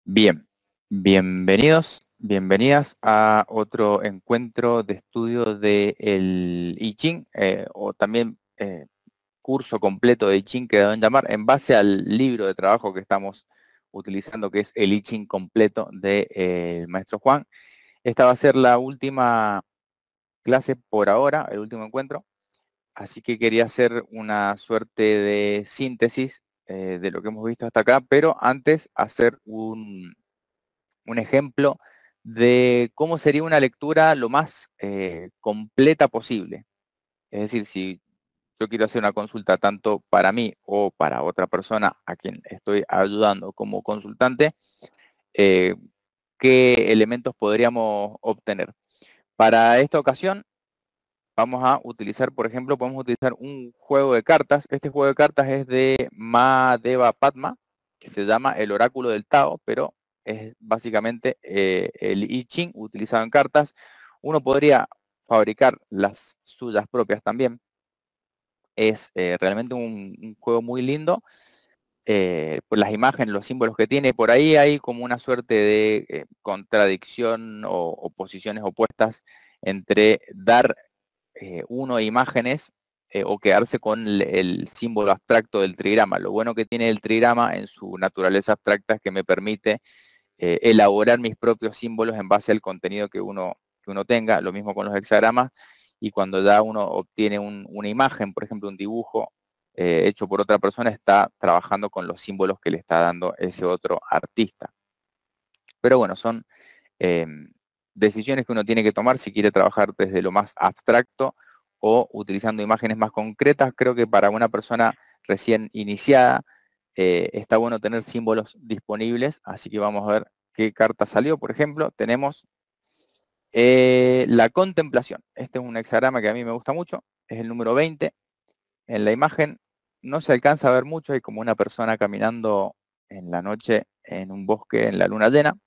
Bien, bienvenidas a otro encuentro de estudio del I Ching, o también curso completo de I Ching que deben llamar, en base al libro de trabajo que estamos utilizando, que es el I Ching completo del maestro Juan. Esta va a ser la última clase por ahora, el último encuentro, así que quería hacer una suerte de síntesis de lo que hemos visto hasta acá, pero antes hacer un ejemplo de cómo sería una lectura lo más completa posible. Es decir, si yo quiero hacer una consulta tanto para mí o para otra persona a quien estoy ayudando como consultante, eh, ¿qué elementos podríamos obtener? Para esta ocasión vamos a utilizar, por ejemplo, podemos utilizar un juego de cartas. Este juego de cartas es de Mahadeva Padma, que se llama el oráculo del Tao, pero es básicamente el I Ching utilizado en cartas. Uno podría fabricar las suyas propias también. Es realmente un juego muy lindo. Por las imágenes, los símbolos que tiene, por ahí hay como una suerte de contradicción o posiciones opuestas entre dar uno imágenes o quedarse con el símbolo abstracto del trigrama. Lo bueno que tiene el trigrama en su naturaleza abstracta es que me permite elaborar mis propios símbolos en base al contenido que uno tenga. Lo mismo con los hexagramas. Y cuando ya uno obtiene una imagen, por ejemplo, un dibujo hecho por otra persona, está trabajando con los símbolos que le está dando ese otro artista. Pero bueno, son decisiones que uno tiene que tomar si quiere trabajar desde lo más abstracto o utilizando imágenes más concretas. Creo que para una persona recién iniciada está bueno tener símbolos disponibles, así que vamos a ver qué carta salió. Por ejemplo, tenemos la contemplación. Este es un hexagrama que a mí me gusta mucho, es el número 20. En la imagen no se alcanza a ver mucho, hay como una persona caminando en la noche en un bosque en la luna llena.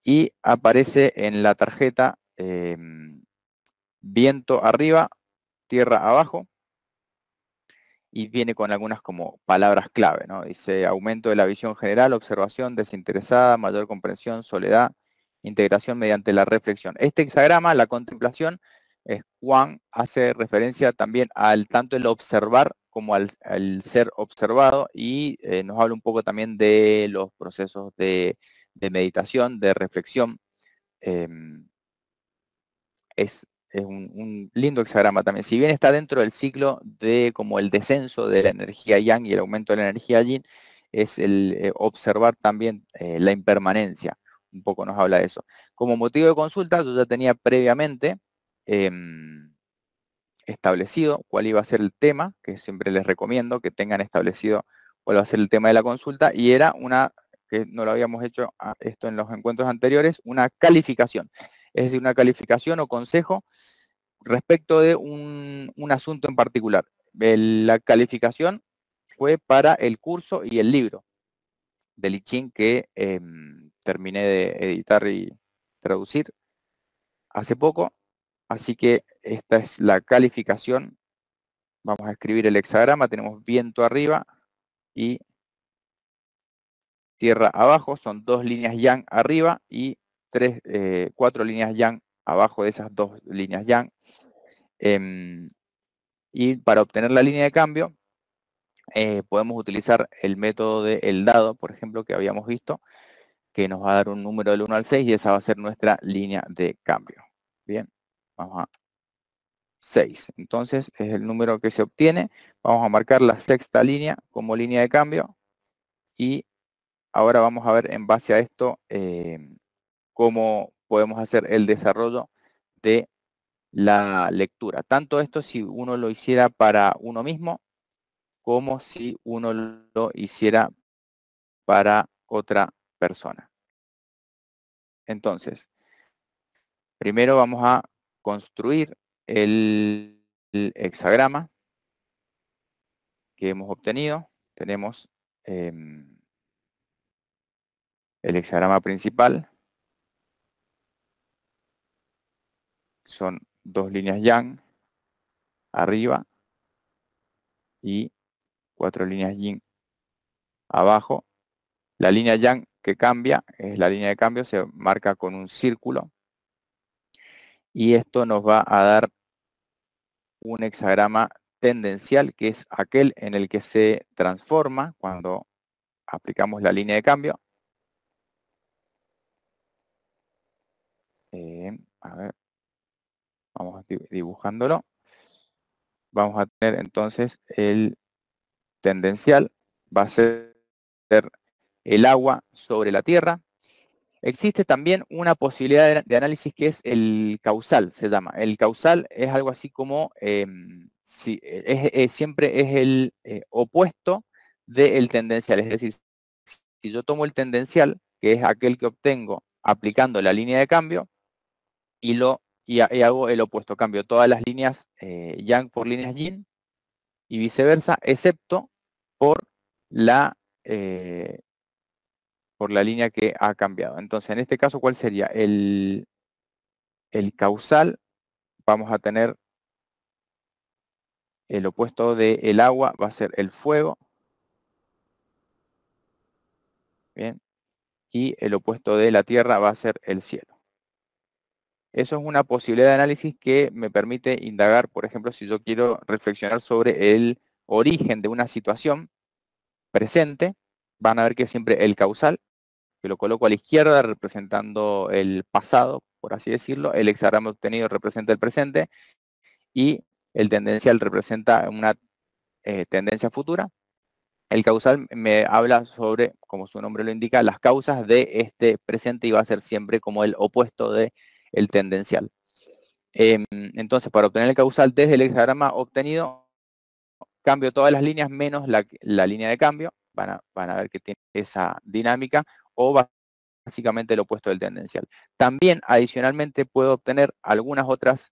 Y aparece en la tarjeta viento arriba, tierra abajo, y viene con algunas como palabras clave, ¿no? Dice aumento de la visión general, observación desinteresada, mayor comprensión, soledad, integración mediante la reflexión. Este hexagrama, la contemplación, Juan hace referencia también al tanto el observar como al ser observado, y nos habla un poco también de los procesos de meditación, de reflexión. Es un lindo hexagrama también. Si bien está dentro del ciclo de como el descenso de la energía yang y el aumento de la energía yin, es el observar también la impermanencia. Un poco nos habla de eso. Como motivo de consulta, yo ya tenía previamente establecido cuál iba a ser el tema, que siempre les recomiendo que tengan establecido cuál va a ser el tema de la consulta, y era que no lo habíamos hecho esto en los encuentros anteriores, una calificación. Es decir, una calificación o consejo respecto de un asunto en particular. La calificación fue para el curso y el libro del I Ching que terminé de editar y traducir hace poco. Así que esta es la calificación. Vamos a escribir el hexagrama. Tenemos viento arriba y tierra abajo. Son 2 líneas yang arriba y 4 líneas yang abajo de esas 2 líneas yang. Y para obtener la línea de cambio, podemos utilizar el método del dado, por ejemplo, que habíamos visto, que nos va a dar un número del 1 al 6 y esa va a ser nuestra línea de cambio. Bien, vamos a 6. Entonces es el número que se obtiene. Vamos a marcar la sexta línea como línea de cambio y ahora vamos a ver en base a esto cómo podemos hacer el desarrollo de la lectura. Tanto esto si uno lo hiciera para uno mismo como si uno lo hiciera para otra persona. Entonces, primero vamos a construir el hexagrama que hemos obtenido. Tenemos el hexagrama principal. Son 2 líneas yang arriba y 4 líneas yin abajo. La línea yang que cambia, es la línea de cambio, se marca con un círculo. Y esto nos va a dar un hexagrama tendencial, que es aquel en el que se transforma cuando aplicamos la línea de cambio. A ver, vamos dibujándolo. Vamos a tener entonces el tendencial, va a ser el agua sobre la Tierra. Existe también una posibilidad de análisis que es el causal, se llama. El causal es algo así como, siempre es el opuesto del tendencial. Es decir, si yo tomo el tendencial, que es aquel que obtengo aplicando la línea de cambio, y hago el opuesto, cambio todas las líneas yang por líneas yin, y viceversa, excepto por la, eh, por la línea que ha cambiado. Entonces, en este caso, ¿cuál sería? El causal, vamos a tener el opuesto del agua, va a ser el fuego. Bien. Y el opuesto de la tierra va a ser el cielo. Eso es una posibilidad de análisis que me permite indagar, por ejemplo, si yo quiero reflexionar sobre el origen de una situación presente, van a ver que siempre el causal, que lo coloco a la izquierda representando el pasado, por así decirlo, el hexagrama obtenido representa el presente y el tendencial representa una tendencia futura. El causal me habla sobre, como su nombre lo indica, las causas de este presente y va a ser siempre como el opuesto del tendencial. Entonces, para obtener el causal desde el hexagrama obtenido, cambio todas las líneas menos la línea de cambio. Van a ver que tiene esa dinámica, o básicamente el opuesto del tendencial. También, adicionalmente, puedo obtener algunos otros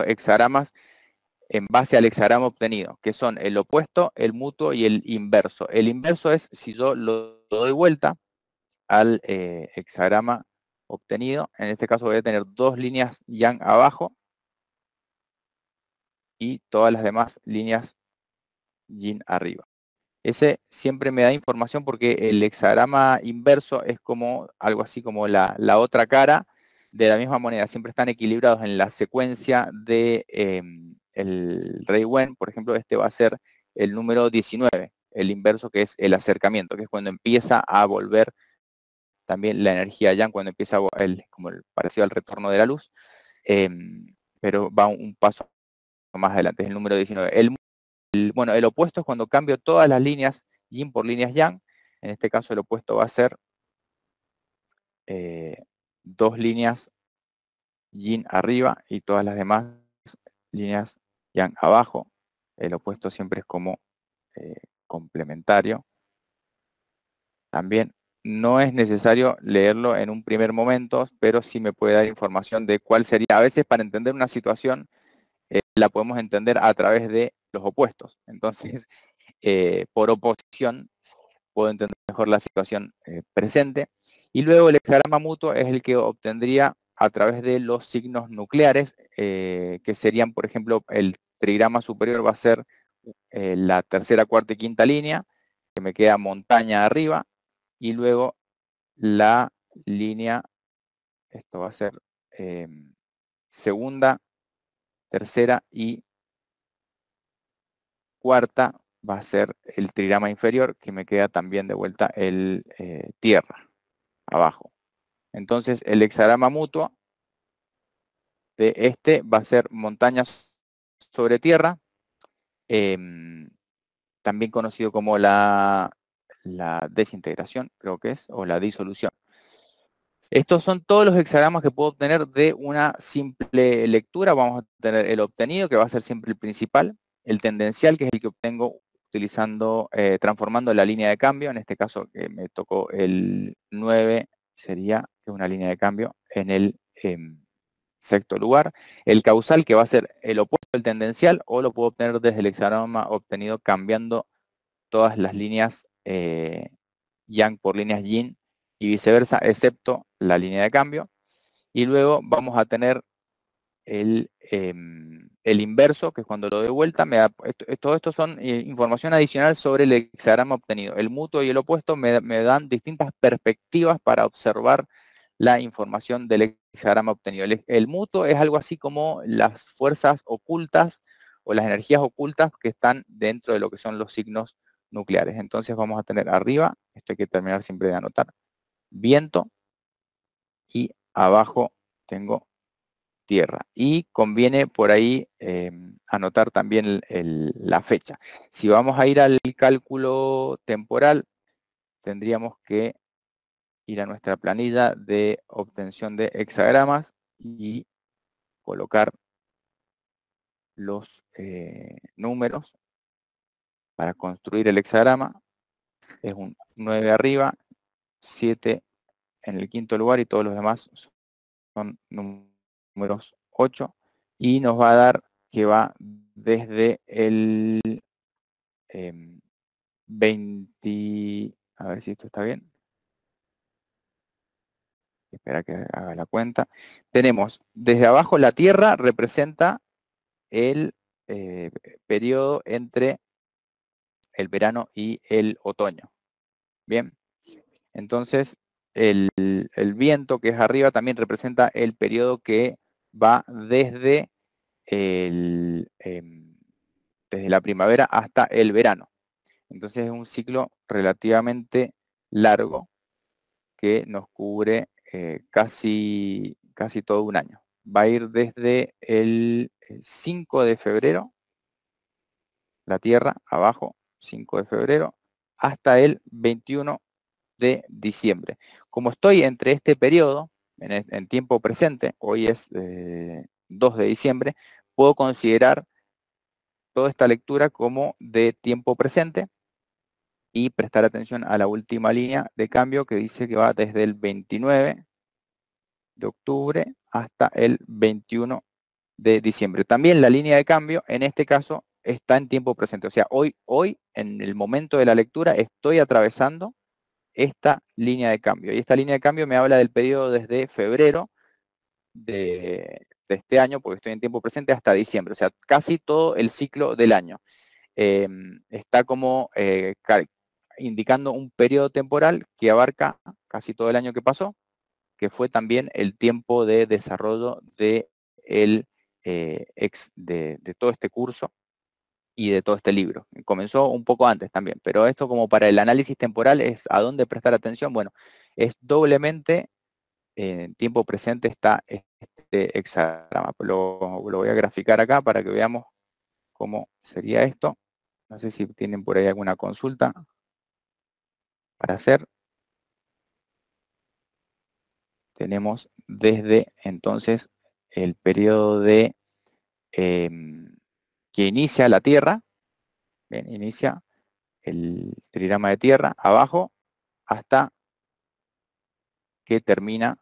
hexagramas en base al hexagrama obtenido, que son el opuesto, el mutuo y el inverso. El inverso es si yo lo doy vuelta al hexagrama obtenido. En este caso voy a tener dos líneas yang abajo y todas las demás líneas yin arriba. Ese siempre me da información porque el hexagrama inverso es como algo así como la otra cara de la misma moneda. Siempre están equilibrados en la secuencia de el rey Wen. Por ejemplo, este va a ser el número 19, el inverso, que es el acercamiento, que es cuando empieza a volver también la energía yang, cuando empieza como el parecido al retorno de la luz, pero va un paso más adelante, es el número 19. Bueno, el opuesto es cuando cambio todas las líneas yin por líneas yang. En este caso el opuesto va a ser dos líneas yin arriba y todas las demás líneas yang abajo. El opuesto siempre es como complementario. También no es necesario leerlo en un primer momento, pero sí me puede dar información de cuál sería. A veces, para entender una situación, la podemos entender a través de los opuestos. Entonces, por oposición, puedo entender mejor la situación presente. Y luego el hexagrama mutuo es el que obtendría a través de los signos nucleares, que serían, por ejemplo, el trigrama superior va a ser la tercera, cuarta y quinta línea, que me queda montaña arriba, y luego la línea, esto va a ser segunda, tercera y cuarta, va a ser el trigrama inferior, que me queda también de vuelta el tierra, abajo. Entonces, el hexagrama mutuo de este va a ser montañas sobre tierra, también conocido como la desintegración, creo que es, o la disolución. Estos son todos los hexagramas que puedo obtener de una simple lectura. Vamos a tener el obtenido, que va a ser siempre el principal, el tendencial, que es el que obtengo utilizando, transformando la línea de cambio. En este caso, que me tocó el 9, sería una línea de cambio en el sexto lugar. El causal, que va a ser el opuesto del tendencial, o lo puedo obtener desde el hexagrama obtenido cambiando todas las líneas yang por líneas yin y viceversa, excepto la línea de cambio. Y luego vamos a tener el el inverso, que es cuando lo doy vuelta, me da, todo esto son información adicional sobre el hexagrama obtenido. El mutuo y el opuesto me dan distintas perspectivas para observar la información del hexagrama obtenido. El mutuo es algo así como las fuerzas ocultas o las energías ocultas que están dentro de lo que son los signos nucleares. Entonces vamos a tener arriba, esto hay que terminar siempre de anotar, viento, y abajo tengo tierra. Y conviene por ahí anotar también la fecha. Si vamos a ir al cálculo temporal, tendríamos que ir a nuestra planilla de obtención de hexagramas y colocar los números para construir el hexagrama. Es un 9 arriba, 7 en el quinto lugar y todos los demás son números 8. Y nos va a dar que va desde el 20, a ver si esto está bien. Espera que haga la cuenta. Tenemos desde abajo la Tierra representa el periodo entre el verano y el otoño. Bien, entonces el viento que es arriba también representa el periodo que va desde, desde la primavera hasta el verano. Entonces es un ciclo relativamente largo que nos cubre casi todo un año. Va a ir desde el 5 de febrero, la Tierra, abajo, 5 de febrero, hasta el 21 de diciembre. Como estoy entre este periodo, en tiempo presente, hoy es 2 de diciembre, puedo considerar toda esta lectura como de tiempo presente y prestar atención a la última línea de cambio que dice que va desde el 29 de octubre hasta el 21 de diciembre. También la línea de cambio, en este caso, está en tiempo presente. O sea, hoy en el momento de la lectura, estoy atravesando esta línea de cambio. Y esta línea de cambio me habla del periodo desde febrero de este año, porque estoy en tiempo presente, hasta diciembre. O sea, casi todo el ciclo del año. Está como indicando un periodo temporal que abarca casi todo el año que pasó, que fue también el tiempo de desarrollo de, de todo este curso y de todo este libro. Comenzó un poco antes también, pero esto como para el análisis temporal es a dónde prestar atención. Bueno, es doblemente en tiempo presente está este hexagrama. Lo voy a graficar acá para que veamos cómo sería esto. No sé si tienen por ahí alguna consulta para hacer. Tenemos desde entonces el periodo de que inicia la Tierra, bien, inicia el trirama de Tierra abajo hasta que termina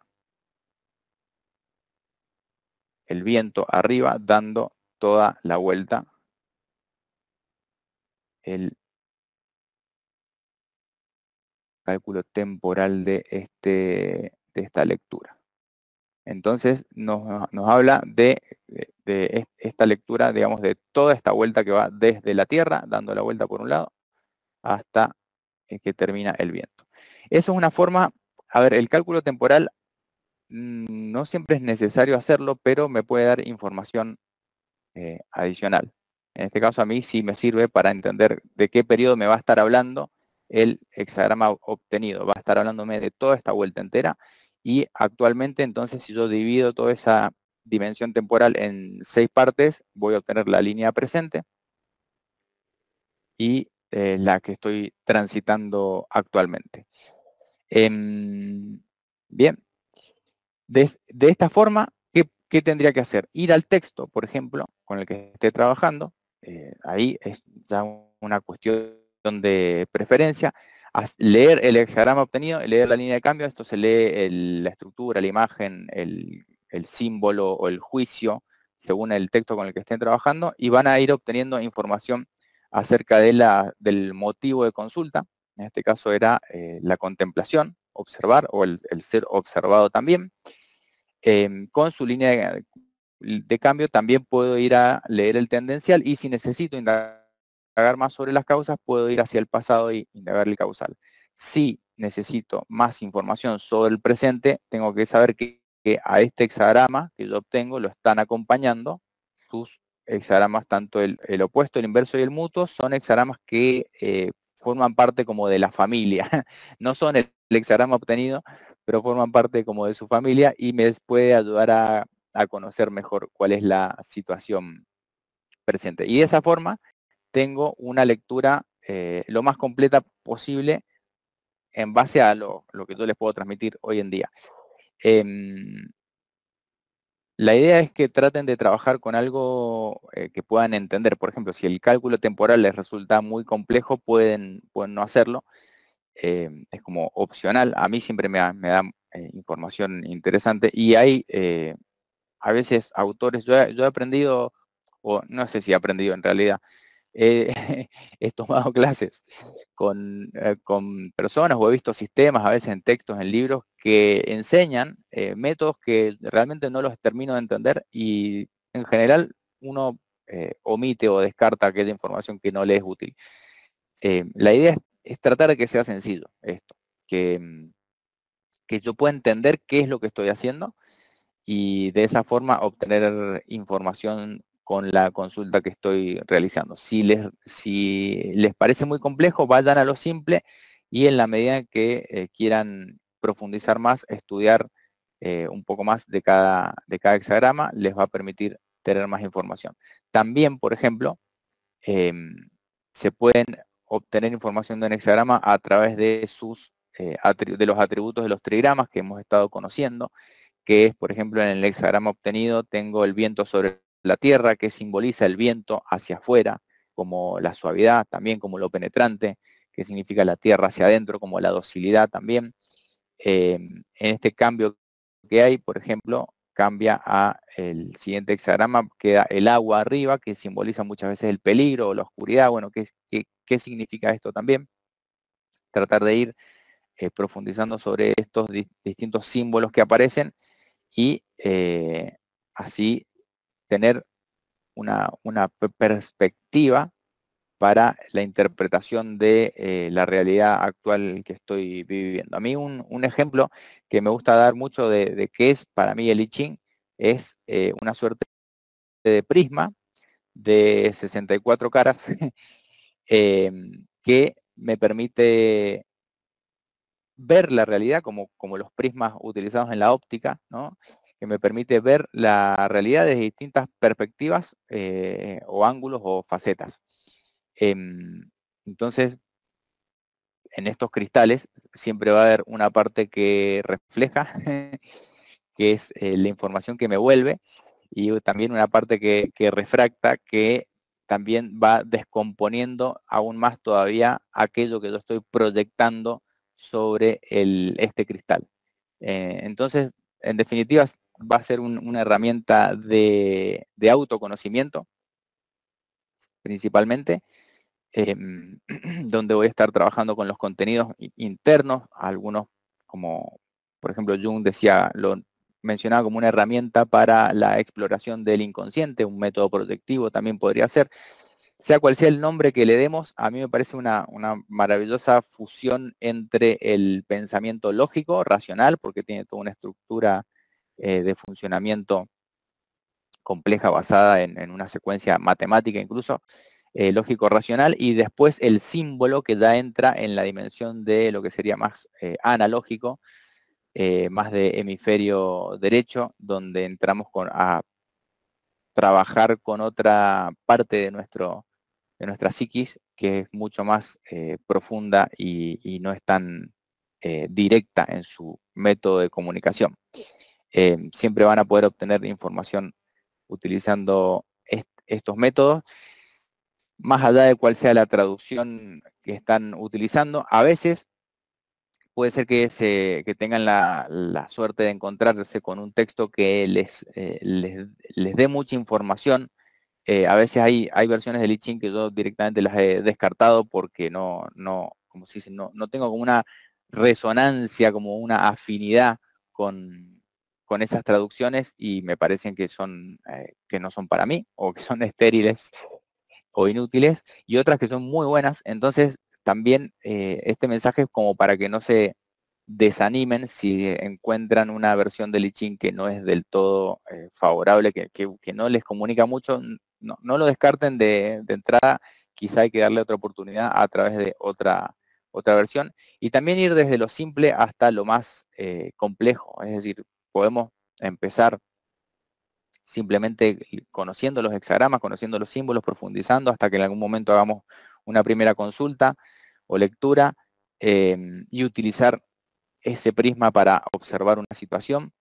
el viento arriba dando toda la vuelta el cálculo temporal de esta lectura. Entonces nos habla de esta lectura, digamos, de toda esta vuelta que va desde la Tierra, dando la vuelta por un lado, hasta que termina el viento. Eso es una forma, a ver, el cálculo temporal no siempre es necesario hacerlo, pero me puede dar información adicional. En este caso a mí sí me sirve para entender de qué periodo me va a estar hablando el hexagrama obtenido. Va a estar hablándome de toda esta vuelta entera y actualmente entonces si yo divido toda esa dimensión temporal en 6 partes, voy a obtener la línea presente y la que estoy transitando actualmente. Bien, de esta forma, ¿qué tendría que hacer? Ir al texto, por ejemplo, con el que esté trabajando, ahí es ya una cuestión de preferencia, leer el hexagrama obtenido, leer la línea de cambio, esto se lee la estructura, la imagen, el símbolo o el juicio, según el texto con el que estén trabajando, y van a ir obteniendo información acerca del motivo de consulta. En este caso era la contemplación, observar, o el ser observado también, con su línea De cambio, también puedo ir a leer el tendencial y si necesito indagar más sobre las causas, puedo ir hacia el pasado y indagar el causal. Si necesito más información sobre el presente, tengo que saber que a este hexagrama que yo obtengo lo están acompañando sus hexagramas, tanto el opuesto, el inverso y el mutuo, son hexagramas que forman parte como de la familia. No son el hexagrama obtenido, pero forman parte como de su familia y me puede ayudar a conocer mejor cuál es la situación presente. Y de esa forma tengo una lectura lo más completa posible en base a lo que yo les puedo transmitir hoy en día. La idea es que traten de trabajar con algo que puedan entender. Por ejemplo, si el cálculo temporal les resulta muy complejo, pueden no hacerlo. Es como opcional. A mí siempre me da información interesante. Y hay a veces autores, yo he aprendido, o no sé si he aprendido en realidad, eh, he tomado clases con personas o he visto sistemas, a veces en textos, en libros, que enseñan métodos que realmente no los termino de entender y en general uno omite o descarta aquella información que no le es útil. La idea es tratar de que sea sencillo esto, que yo pueda entender qué es lo que estoy haciendo y de esa forma obtener información con la consulta que estoy realizando. Si les parece muy complejo, vayan a lo simple y en la medida que quieran profundizar más, estudiar un poco más de cada hexagrama, les va a permitir tener más información. También, por ejemplo, em, se pueden obtener información de un hexagrama a través de de los atributos de los trigramas que hemos estado conociendo, que es, por ejemplo, en el hexagrama obtenido tengo el viento sobre la tierra, que simboliza el viento hacia afuera, como la suavidad, también como lo penetrante, que significa la tierra hacia adentro, como la docilidad también. En este cambio que hay, por ejemplo, cambia a el siguiente hexagrama, queda el agua arriba, que simboliza muchas veces el peligro o la oscuridad. Bueno, ¿qué significa esto también? Tratar de ir profundizando sobre estos distintos símbolos que aparecen y así tener una perspectiva para la interpretación de la realidad actual que estoy viviendo. A mí un ejemplo que me gusta dar mucho de qué es para mí el I Ching es una suerte de prisma de 64 caras que me permite ver la realidad como los prismas utilizados en la óptica, ¿no? Que me permite ver la realidad desde distintas perspectivas o ángulos o facetas. Entonces, en estos cristales siempre va a haber una parte que refleja, que es la información que me vuelve, y también una parte que refracta, que también va descomponiendo aún más todavía aquello que yo estoy proyectando sobre este cristal. Entonces, en definitiva, va a ser una herramienta de autoconocimiento, principalmente, donde voy a estar trabajando con los contenidos internos, algunos como, por ejemplo, Jung lo mencionaba como una herramienta para la exploración del inconsciente, un método proyectivo también podría ser. Sea cual sea el nombre que le demos, a mí me parece una maravillosa fusión entre el pensamiento lógico, racional, porque tiene toda una estructura de funcionamiento compleja basada en una secuencia matemática incluso, lógico-racional, y después el símbolo que ya entra en la dimensión de lo que sería más analógico, más de hemisferio derecho, donde entramos a trabajar con otra parte de nuestra psiquis, que es mucho más profunda y no es tan directa en su método de comunicación. Siempre van a poder obtener información utilizando estos métodos, más allá de cuál sea la traducción que están utilizando. A veces puede ser que tengan la suerte de encontrarse con un texto que les dé mucha información. A veces hay versiones del I Ching que yo directamente las he descartado porque como se dice, no tengo como una resonancia, como una afinidad con, con esas traducciones y me parecen que son que no son para mí o que son estériles o inútiles, y otras que son muy buenas. Entonces también este mensaje es como para que no se desanimen si encuentran una versión del I Ching que no es del todo favorable, que no les comunica mucho. No lo descarten de entrada, quizá hay que darle otra oportunidad a través de otra versión, y también ir desde lo simple hasta lo más complejo. Es decir, podemos empezar simplemente conociendo los hexagramas, conociendo los símbolos, profundizando hasta que en algún momento hagamos una primera consulta o lectura, y utilizar ese prisma para observar una situación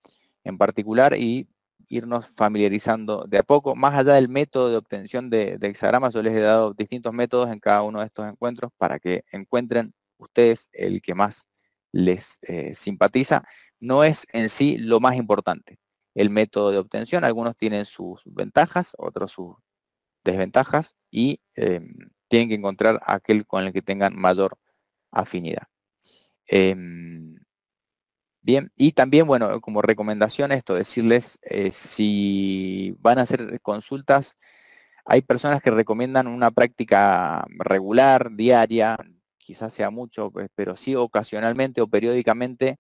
en particular y irnos familiarizando de a poco. Más allá del método de obtención de hexagramas, yo les he dado distintos métodos en cada uno de estos encuentros para que encuentren ustedes el que más les simpatiza. No es en sí lo más importante el método de obtención. Algunos tienen sus ventajas, otros sus desventajas, y tienen que encontrar aquel con el que tengan mayor afinidad. Bien, y también, bueno, como recomendación esto, decirles, si van a hacer consultas, hay personas que recomiendan una práctica regular, diaria, quizás sea mucho, pero sí ocasionalmente o periódicamente,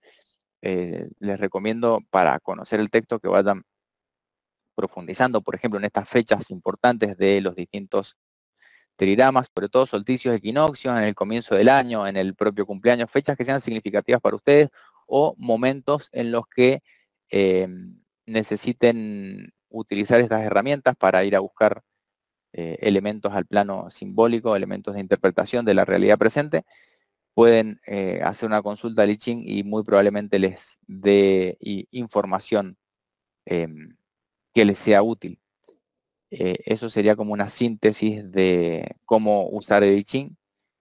les recomiendo para conocer el texto que vayan profundizando, por ejemplo, en estas fechas importantes de los distintos trigramas, sobre todo solsticios, equinoccios, en el comienzo del año, en el propio cumpleaños, fechas que sean significativas para ustedes o momentos en los que necesiten utilizar estas herramientas para ir a buscar elementos al plano simbólico, elementos de interpretación de la realidad presente. Pueden hacer una consulta al I Ching y muy probablemente les dé información que les sea útil. Eso sería como una síntesis de cómo usar el I Ching,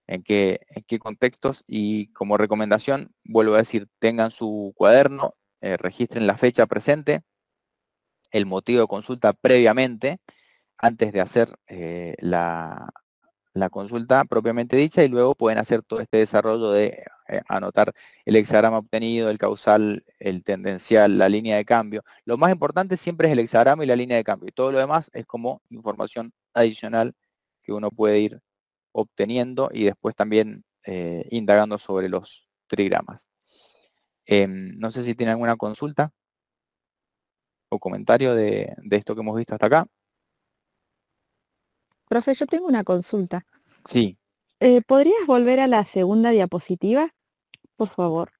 en qué contextos, y como recomendación, vuelvo a decir, tengan su cuaderno, registren la fecha presente, el motivo de consulta previamente, antes de hacer la consulta propiamente dicha, y luego pueden hacer todo este desarrollo de anotar el hexagrama obtenido, el causal, el tendencial, la línea de cambio. Lo más importante siempre es el hexagrama y la línea de cambio, y todo lo demás es como información adicional que uno puede ir obteniendo y después también indagando sobre los trigramas. No sé si tiene alguna consulta o comentario de esto que hemos visto hasta acá. Profe, yo tengo una consulta. Sí. ¿Podrías volver a la segunda diapositiva, por favor?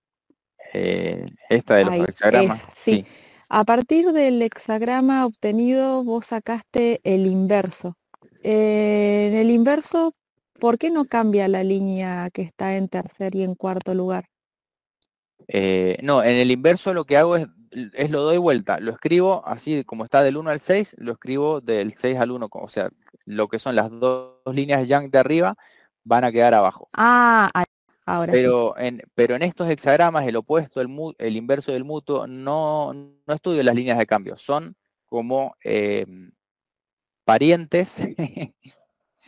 Esta de los Ahí, hexagramas, sí. sí. A partir del hexagrama obtenido, vos sacaste el inverso. En el inverso, ¿por qué no cambia la línea que está en tercer y en cuarto lugar? No, en el inverso lo que hago es lo doy vuelta, lo escribo así como está del 1 al 6, lo escribo del 6 al 1, o sea, lo que son las dos líneas yang de arriba van a quedar abajo. Ah, ahí, ahora sí. Pero en estos hexagramas, el opuesto, el inverso del mutuo, no estudio las líneas de cambio, son como parientes,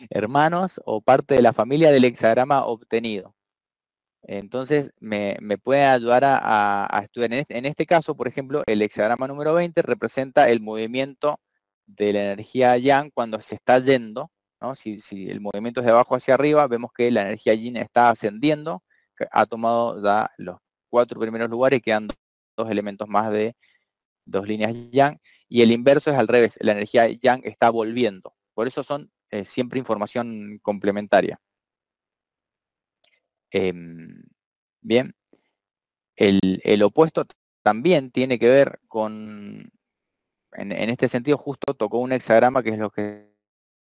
hermanos o parte de la familia del hexagrama obtenido. Entonces, me puede ayudar a estudiar. En este caso, por ejemplo, el hexagrama número 20 representa el movimiento de la energía yang cuando se está yendo, ¿no? Si el movimiento es de abajo hacia arriba, vemos que la energía yin está ascendiendo, que ha tomado ya los 4 primeros lugares y quedan dos elementos más de 2 líneas yang, y el inverso es al revés, la energía yang está volviendo. Por eso son siempre información complementaria. Bien. El opuesto también tiene que ver con, en este sentido justo tocó un hexagrama que es lo que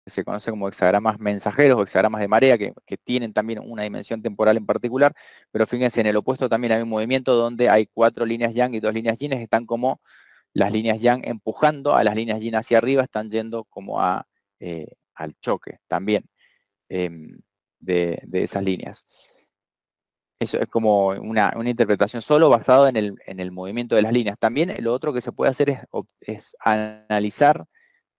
se conoce como hexagramas mensajeros o hexagramas de marea, que tienen también una dimensión temporal en particular, pero fíjense, en el opuesto también hay un movimiento donde hay 4 líneas yang y 2 líneas yin, están como las líneas yang empujando a las líneas yin hacia arriba, están yendo como al choque también de esas líneas. Eso es como una interpretación solo basado en el movimiento de las líneas. También lo otro que se puede hacer es analizar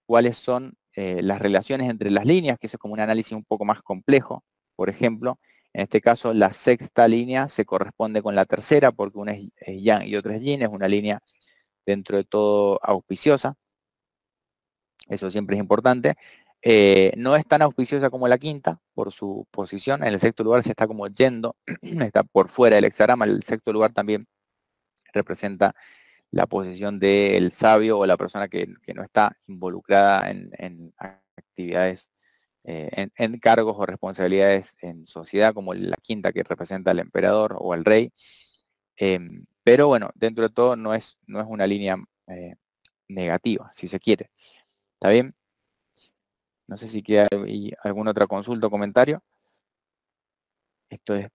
cuáles son las relaciones entre las líneas, que eso es como un análisis un poco más complejo. Por ejemplo, en este caso la sexta línea se corresponde con la tercera, porque una es yang y otra es yin, es una línea dentro de todo auspiciosa. Eso siempre es importante. No es tan auspiciosa como la quinta por su posición. En el sexto lugar se está como yendo, está por fuera del hexagrama. El sexto lugar también representa la posición del sabio o la persona que no está involucrada en actividades, en cargos o responsabilidades en sociedad, como la quinta que representa al emperador o al rey. Pero bueno, dentro de todo no es una línea negativa, si se quiere. ¿Está bien? No sé si queda alguna otra consulta o comentario. Esto es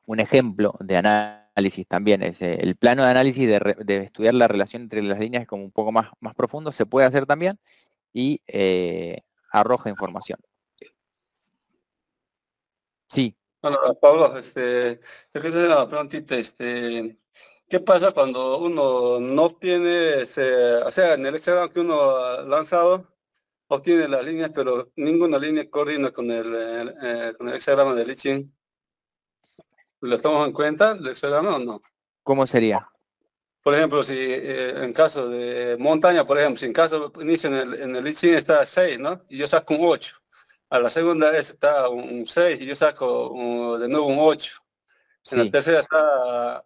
un ejemplo de análisis también. El plano de análisis de estudiar la relación entre las líneas es como un poco más profundo. Se puede hacer también y arroja información. Sí. Hola, Pablo, yo quería hacer una preguntita, ¿qué pasa cuando uno no obtiene, o sea, en el hexagrama que uno ha lanzado, obtiene las líneas, pero ninguna línea coordina con el hexagrama de Lichín? ¿Lo tomamos en cuenta, el hexagrama o no? ¿Cómo sería? Por ejemplo, si en caso de montaña, por ejemplo, si en caso inicio en el Lichín está 6, ¿no? Y yo saco un 8. A la segunda vez está un 6 y yo saco de nuevo un 8. En la Sí, tercera está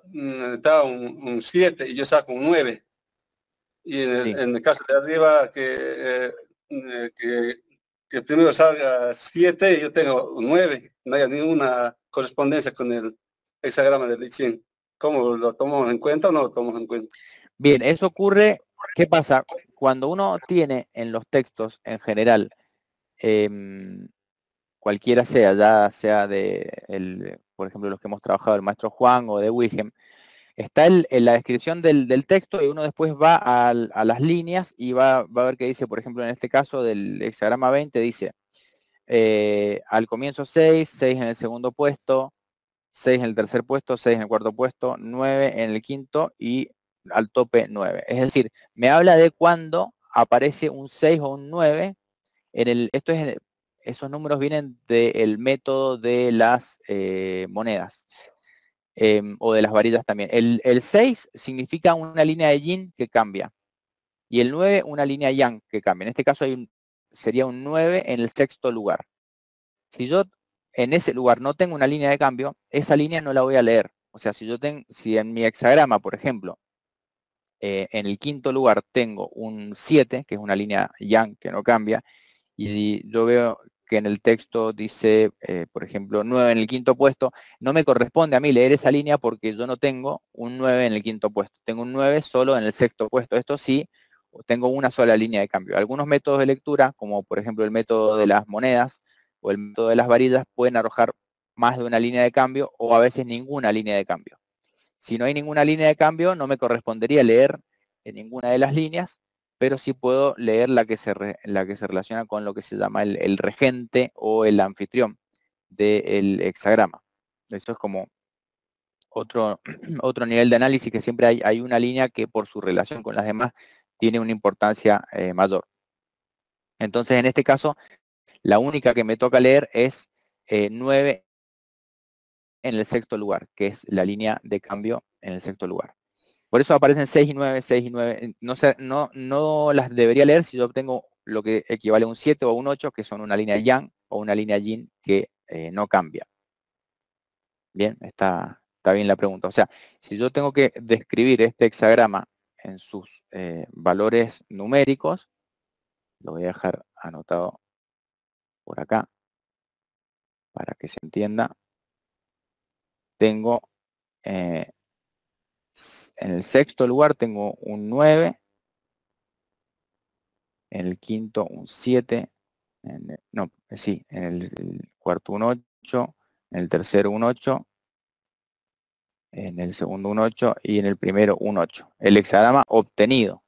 un 7 y yo saco un 9. Y en el, sí. en el caso de arriba, que primero salga 7 y yo tengo un 9. No haya ninguna correspondencia con el hexagrama del Lichín. ¿Cómo lo tomamos en cuenta o no lo tomamos en cuenta? Bien, eso ocurre, ¿qué pasa? Cuando uno tiene en los textos en general, cualquiera sea, ya sea por ejemplo, los que hemos trabajado, el maestro Juan o de Wilhelm, está en la descripción del texto y uno después va a las líneas y va a ver que dice, por ejemplo, en este caso del hexagrama 20, dice, al comienzo 6, 6 en el segundo puesto, 6 en el tercer puesto, 6 en el cuarto puesto, 9 en el quinto y al tope 9. Es decir, me habla de cuando aparece un 6 o un 9 esos números vienen del método de las monedas o de las varillas también. El 6 significa una línea de yin que cambia y el 9 una línea yang que cambia. En este caso sería un 9 en el sexto lugar. Si yo en ese lugar no tengo una línea de cambio, esa línea no la voy a leer. O sea, si en mi hexagrama, por ejemplo, en el quinto lugar tengo un 7, que es una línea yang que no cambia, y yo veo que en el texto dice, por ejemplo, 9 en el quinto puesto, no me corresponde a mí leer esa línea porque yo no tengo un 9 en el quinto puesto, tengo un 9 solo en el sexto puesto. Esto sí, tengo una sola línea de cambio. Algunos métodos de lectura, como por ejemplo el método de las monedas o el método de las varillas, pueden arrojar más de una línea de cambio o a veces ninguna línea de cambio. Si no hay ninguna línea de cambio, no me correspondería leer en ninguna de las líneas, pero sí puedo leer la que se relaciona con lo que se llama el regente o el anfitrión del hexagrama. Eso es como otro, otro nivel de análisis, que siempre hay una línea que por su relación con las demás tiene una importancia mayor. Entonces, en este caso, la única que me toca leer es 9 en el sexto lugar, que es la línea de cambio en el sexto lugar. Por eso aparecen 6 y 9, 6 y 9. No las debería leer si yo obtengo lo que equivale a un 7 o un 8, que son una línea yang o una línea yin que no cambia. Bien, está bien la pregunta. O sea, si yo tengo que describir este hexagrama en sus valores numéricos, lo voy a dejar anotado por acá para que se entienda. Tengo en el sexto lugar tengo un 9, en el quinto un 7, en el cuarto un 8, en el tercero un 8, en el segundo un 8 y en el primero un 8. El hexagrama obtenido.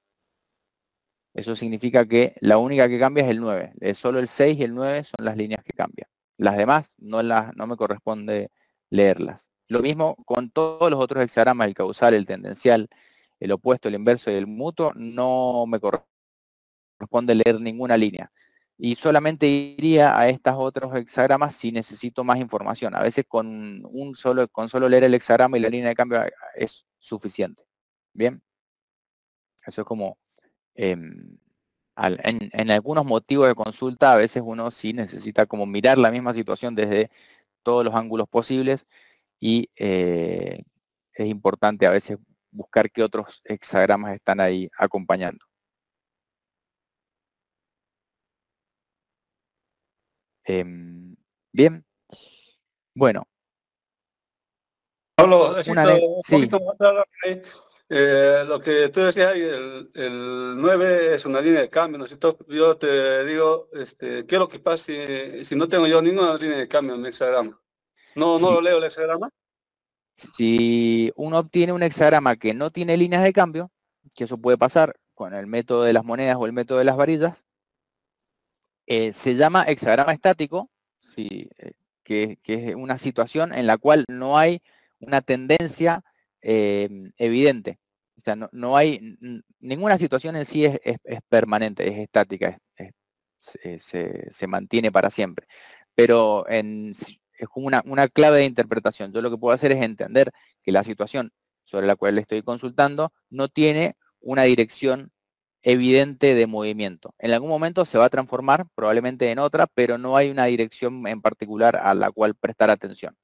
Eso significa que la única que cambia es el 9. Solo el 6 y el 9 son las líneas que cambian. Las demás no me corresponde leerlas. Lo mismo con todos los otros hexagramas, el causal, el tendencial, el opuesto, el inverso y el mutuo, no me corresponde leer ninguna línea. Y solamente iría a estos otros hexagramas si necesito más información. A veces con solo leer el hexagrama y la línea de cambio es suficiente. Bien. Eso es como, en algunos motivos de consulta, a veces uno sí necesita como mirar la misma situación desde todos los ángulos posibles y es importante a veces buscar qué otros hexagramas están ahí acompañando. Bien, bueno. Pablo, necesito un Sí, poquito más claro ahí. Lo que tú decías ahí, el 9 es una línea de cambio, ¿no es cierto? Yo te digo, ¿qué es lo que pasa si no tengo yo ninguna línea de cambio en mi hexagrama? No sí, lo leo el hexagrama. si uno obtiene un hexagrama que no tiene líneas de cambio, que eso puede pasar con el método de las monedas o el método de las varillas, se llama hexagrama estático, sí, que es una situación en la cual no hay una tendencia evidente. O sea, no hay, ninguna situación en sí es permanente, es estática, se mantiene para siempre. Pero es como una clave de interpretación. Yo lo que puedo hacer es entender que la situación sobre la cual le estoy consultando no tiene una dirección evidente de movimiento. En algún momento se va a transformar, probablemente en otra, pero no hay una dirección en particular a la cual prestar atención.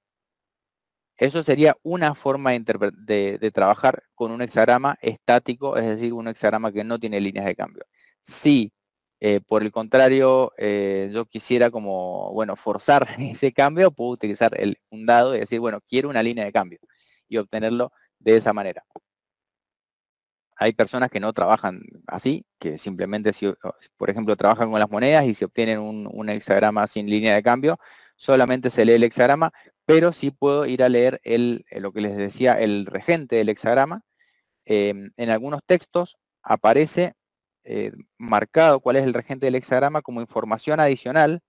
Eso sería una forma de trabajar con un hexagrama estático, es decir, un hexagrama que no tiene líneas de cambio. Si, por el contrario, yo quisiera como, bueno, forzar ese cambio, puedo utilizar un dado y decir, bueno, quiero una línea de cambio y obtenerlo de esa manera. Hay personas que no trabajan así, que simplemente, si, por ejemplo, trabajan con las monedas y si obtienen un hexagrama sin línea de cambio, solamente se lee el hexagrama, pero sí puedo ir a leer lo que les decía, el regente del hexagrama. En algunos textos aparece marcado cuál es el regente del hexagrama como información adicional.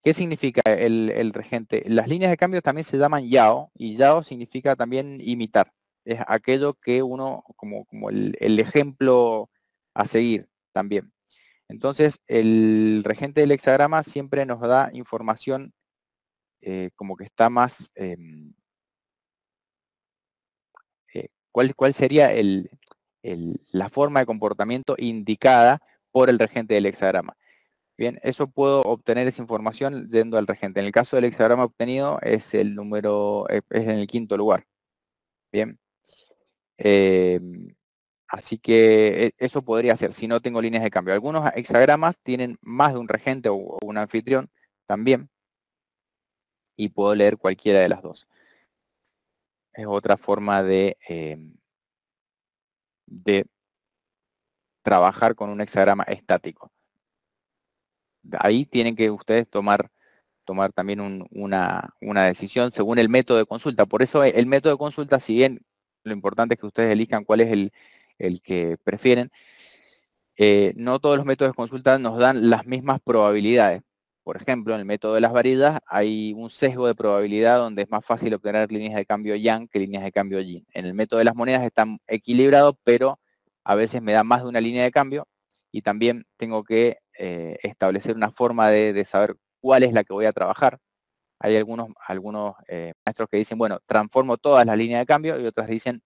¿Qué significa el regente? Las líneas de cambio también se llaman yao, y yao significa también imitar. Es aquello que uno, como el ejemplo a seguir también. Entonces, el regente del hexagrama siempre nos da información como que está más... ¿cuál sería la forma de comportamiento indicada por el regente del hexagrama? Bien, eso puedo obtener esa información yendo al regente. En el caso del hexagrama obtenido es el número, es en el quinto lugar. Bien. Así que eso podría ser, si no tengo líneas de cambio. Algunos hexagramas tienen más de un regente o un anfitrión también, y puedo leer cualquiera de las dos. Es otra forma de trabajar con un hexagrama estático. Ahí tienen que ustedes tomar también una decisión según el método de consulta. Por eso el método de consulta, si bien lo importante es que ustedes elijan cuál es el que prefieren, no todos los métodos de consulta nos dan las mismas probabilidades. Por ejemplo, en el método de las varillas hay un sesgo de probabilidad donde es más fácil obtener líneas de cambio yang que líneas de cambio yin. En el método de las monedas están equilibrados, pero a veces me da más de una línea de cambio y también tengo que establecer una forma de saber cuál es la que voy a trabajar. Hay algunos maestros que dicen, bueno, transformo todas las líneas de cambio, y otras dicen,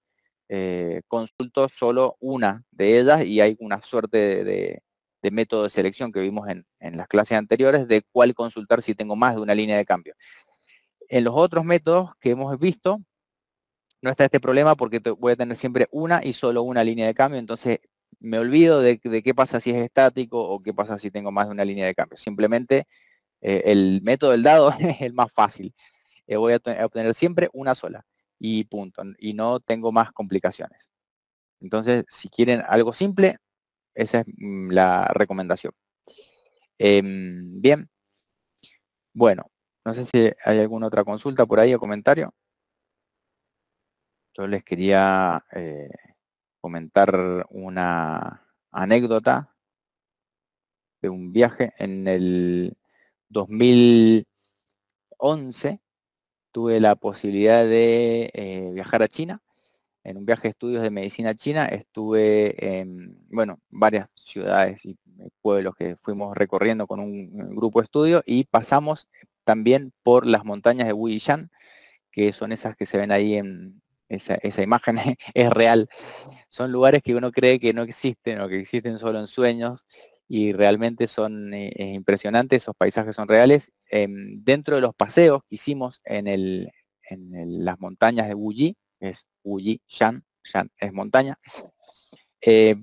consulto solo una de ellas, y hay una suerte de método de selección que vimos en las clases anteriores de cuál consultar si tengo más de una línea de cambio. En los otros métodos que hemos visto, no está este problema porque voy a tener siempre una y solo una línea de cambio, entonces me olvido de qué pasa si es estático o qué pasa si tengo más de una línea de cambio. Simplemente el método del dado es el más fácil. Voy a obtener siempre una sola y punto. Y no tengo más complicaciones. Entonces, si quieren algo simple, esa es la recomendación. Bien. Bueno, no sé si hay alguna otra consulta por ahí o comentario. Yo les quería comentar una anécdota de un viaje en el 2011. Tuve la posibilidad de viajar a China. En un viaje de estudios de medicina a China estuve en, bueno, varias ciudades y pueblos que fuimos recorriendo con un grupo de estudio, y pasamos también por las montañas de Wuyishan, que son esas que se ven ahí en esa imagen, es real. son lugares que uno cree que no existen o que existen solo en sueños y realmente son impresionantes, esos paisajes son reales. Dentro de los paseos que hicimos las montañas de Wuyi, es Wuyi, Shan es montaña,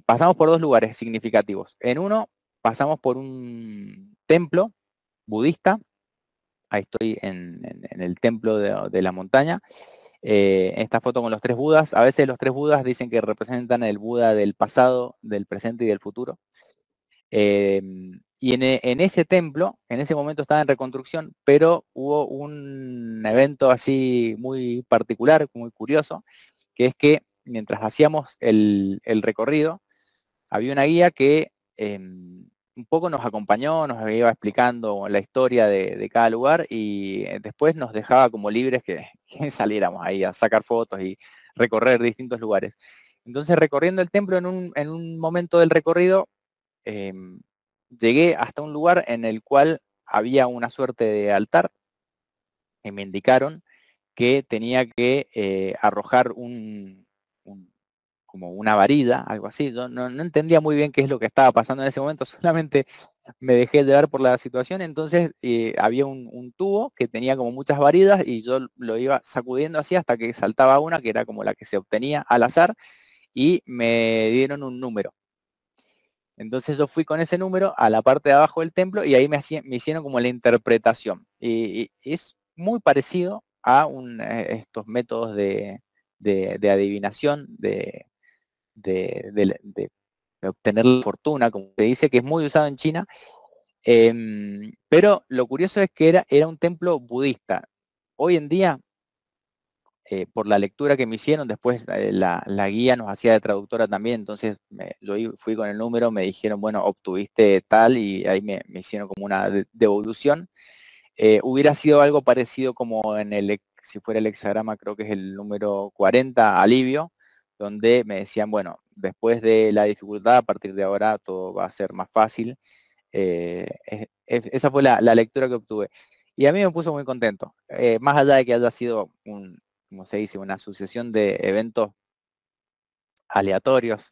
pasamos por dos lugares significativos. En uno pasamos por un templo budista, ahí estoy en el templo de la montaña, esta foto con los tres Budas. A veces los tres Budas dicen que representan el Buda del pasado, del presente y del futuro. Y en ese templo, en ese momento estaba en reconstrucción, pero hubo un evento así muy particular, muy curioso, que es que mientras hacíamos el recorrido, había una guía que un poco nos acompañó, nos iba explicando la historia de cada lugar y después nos dejaba como libres que saliéramos ahí a sacar fotos y recorrer distintos lugares. Entonces, recorriendo el templo, en un momento del recorrido, llegué hasta un lugar en el cual había una suerte de altar y me indicaron que tenía que arrojar como una varilla, algo así. Yo no entendía muy bien qué es lo que estaba pasando en ese momento, solamente me dejé llevar por la situación. Entonces había un tubo que tenía como muchas varillas y yo lo iba sacudiendo así hasta que saltaba una que era como la que se obtenía al azar y me dieron un número. Entonces yo fui con ese número a la parte de abajo del templo y ahí me hicieron como la interpretación. Y es muy parecido a estos métodos de adivinación, de obtener la fortuna, como se dice, que es muy usado en China. Pero lo curioso es que era un templo budista. Hoy en día, por la lectura que me hicieron, después la guía nos hacía de traductora también, entonces fui con el número, me dijeron, bueno, obtuviste tal, y ahí me hicieron como una devolución. Hubiera sido algo parecido como si fuera el hexagrama, creo que es el número 40, alivio, donde me decían, bueno, después de la dificultad, a partir de ahora todo va a ser más fácil. Esa fue la lectura que obtuve. Y a mí me puso muy contento. Más allá de que haya sido como se dice, una sucesión de eventos aleatorios,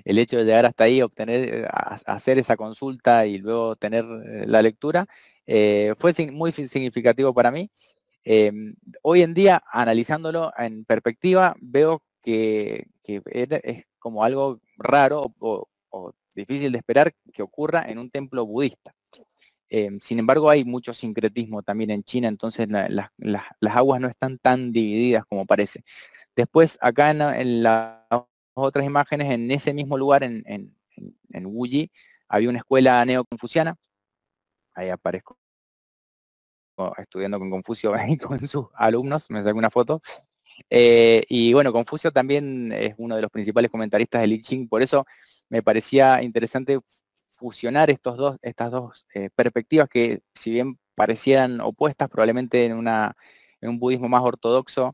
el hecho de llegar hasta ahí, hacer esa consulta y luego tener la lectura, fue muy significativo para mí. Hoy en día, analizándolo en perspectiva, veo que es como algo raro o difícil de esperar que ocurra en un templo budista. Sin embargo, hay mucho sincretismo también en China, entonces las aguas no están tan divididas como parece. Después, acá en las otras imágenes, en ese mismo lugar, en Wuyi, había una escuela neoconfuciana. Ahí aparezco estudiando con Confucio y con sus alumnos, me saqué una foto. Y bueno, Confucio también es uno de los principales comentaristas del I Ching, por eso me parecía interesante fusionar estas dos perspectivas que, si bien parecieran opuestas, probablemente en un budismo más ortodoxo,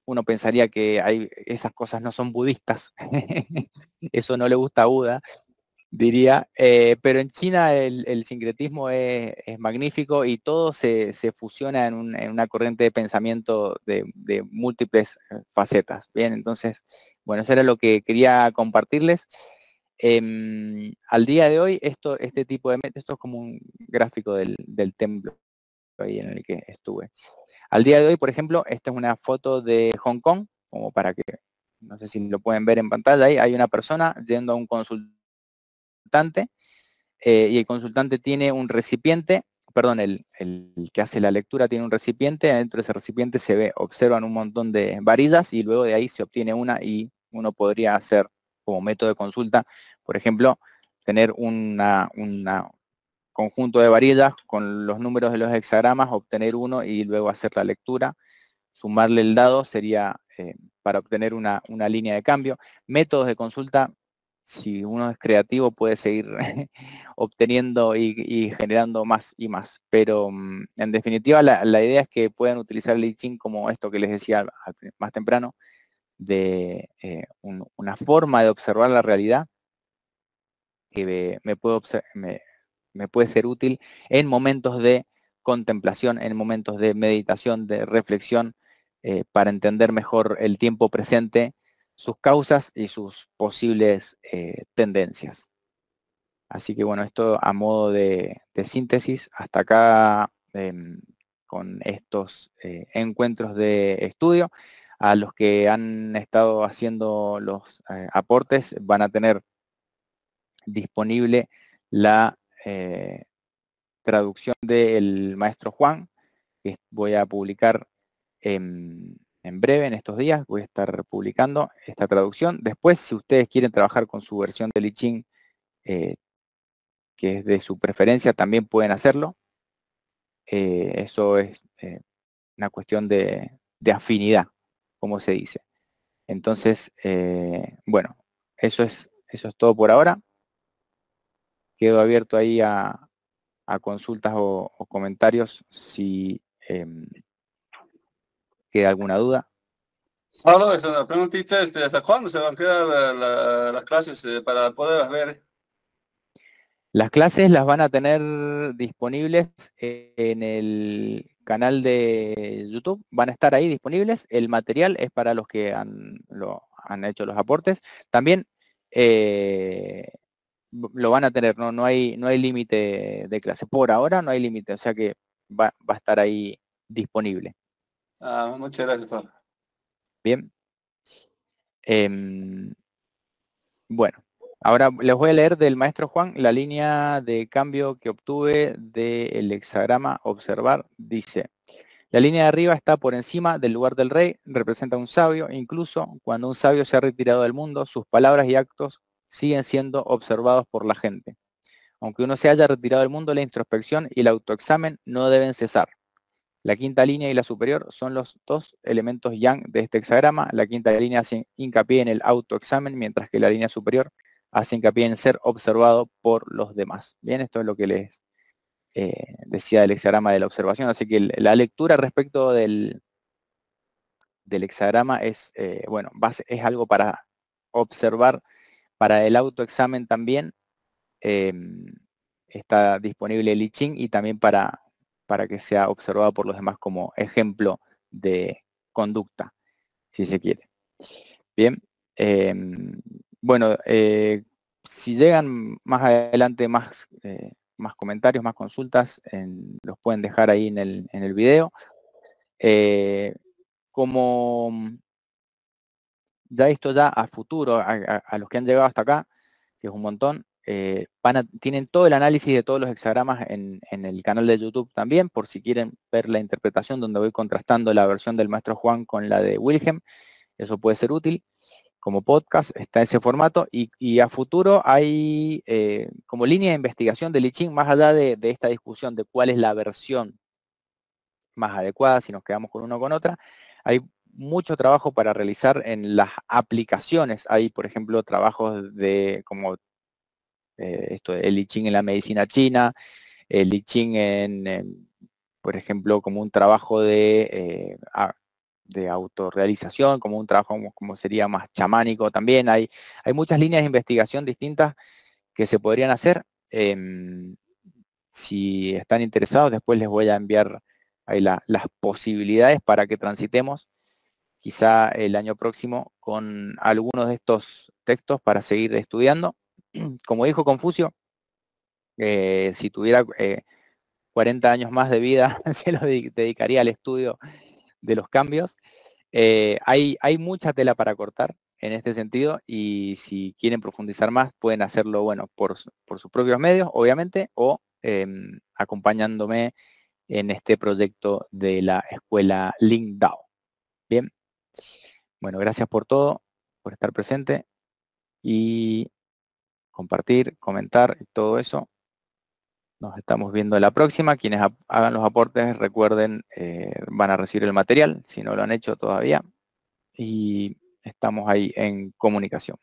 uno pensaría que esas cosas no son budistas. Eso no le gusta a Buda, diría, pero en China el sincretismo es magnífico y todo se fusiona en una corriente de pensamiento de múltiples facetas. Bien, entonces, bueno, eso era lo que quería compartirles. Al día de hoy, este tipo esto es como un gráfico del templo ahí en el que estuve. Al día de hoy, por ejemplo, esta es una foto de Hong Kong, como para que, no sé si lo pueden ver en pantalla, ahí hay una persona yendo a un consultante y el consultante tiene un recipiente, perdón, el que hace la lectura tiene un recipiente, dentro de ese recipiente observan un montón de varillas y luego de ahí se obtiene una y uno podría hacer como método de consulta, por ejemplo, tener una conjunto de varillas con los números de los hexagramas, obtener uno y luego hacer la lectura, sumarle el dado sería para obtener una línea de cambio. Métodos de consulta, si uno es creativo puede seguir obteniendo y generando más y más, pero en definitiva la idea es que puedan utilizar el I Ching como esto que les decía más temprano, de una forma de observar la realidad que me puede ser útil en momentos de contemplación, en momentos de meditación, de reflexión, para entender mejor el tiempo presente, sus causas y sus posibles tendencias. Así que bueno, esto a modo de síntesis, hasta acá con estos encuentros de estudio. A los que han estado haciendo los aportes van a tener disponible la traducción del maestro Juan, que voy a publicar en breve, en estos días, voy a estar publicando esta traducción. Después, si ustedes quieren trabajar con su versión del I Ching, que es de su preferencia, también pueden hacerlo. Eso es una cuestión de afinidad, como se dice. Entonces, bueno, eso es todo por ahora. Quedo abierto ahí a consultas o comentarios si queda alguna duda. Solo es una preguntita, ¿hasta cuándo se van a quedar las clases para poderlas ver? Las clases las van a tener disponibles en el canal de YouTube, van a estar ahí disponibles. El material es para los que han hecho los aportes. También lo van a tener, no hay límite de clase. Por ahora no hay límite, o sea que va a estar ahí disponible. Muchas gracias, Pablo. Bien. Bueno, ahora les voy a leer del maestro Juan la línea de cambio que obtuve del hexagrama observar. Dice: la línea de arriba está por encima del lugar del rey, representa a un sabio. Incluso cuando un sabio se ha retirado del mundo, sus palabras y actos siguen siendo observados por la gente. Aunque uno se haya retirado del mundo, la introspección y el autoexamen no deben cesar. La quinta línea y la superior son los dos elementos yang de este hexagrama. La quinta línea hace hincapié en el autoexamen, mientras que la línea superior hace hincapié en ser observado por los demás. Bien, esto es lo que les decía del hexagrama de la observación. Así que la lectura respecto del hexagrama es, bueno, es algo para observar, para el autoexamen también. Está disponible el I Ching y también para que sea observado por los demás como ejemplo de conducta, si se quiere. Bien, bueno, si llegan más adelante más comentarios, más consultas, los pueden dejar ahí en el video. Como ya esto ya a futuro, a los que han llegado hasta acá, que es un montón, tienen todo el análisis de todos los hexagramas en el canal de YouTube también, por si quieren ver la interpretación donde voy contrastando la versión del maestro Juan con la de Wilhelm. Eso puede ser útil como podcast, está ese formato, y a futuro hay como línea de investigación del I Ching, más allá de esta discusión de cuál es la versión más adecuada, si nos quedamos con una o con otra. Hay mucho trabajo para realizar en las aplicaciones. Hay, por ejemplo, trabajos de como el I Ching en la medicina china, el I Ching por ejemplo, como un trabajo de autorrealización, como un trabajo como sería más chamánico también. Hay muchas líneas de investigación distintas que se podrían hacer. Si están interesados, después les voy a enviar ahí las posibilidades para que transitemos quizá el año próximo con algunos de estos textos para seguir estudiando. Como dijo Confucio, si tuviera 40 años más de vida, se lo dedicaría al estudio de los cambios. Hay mucha tela para cortar en este sentido, y si quieren profundizar más, pueden hacerlo, bueno, por sus propios medios, obviamente, o acompañándome en este proyecto de la escuela Lingdao. Bien. Bueno, gracias por todo, por estar presente y compartir, comentar y todo eso. Nos estamos viendo la próxima. Quienes hagan los aportes, recuerden, van a recibir el material, si no lo han hecho todavía. Y estamos ahí en comunicación.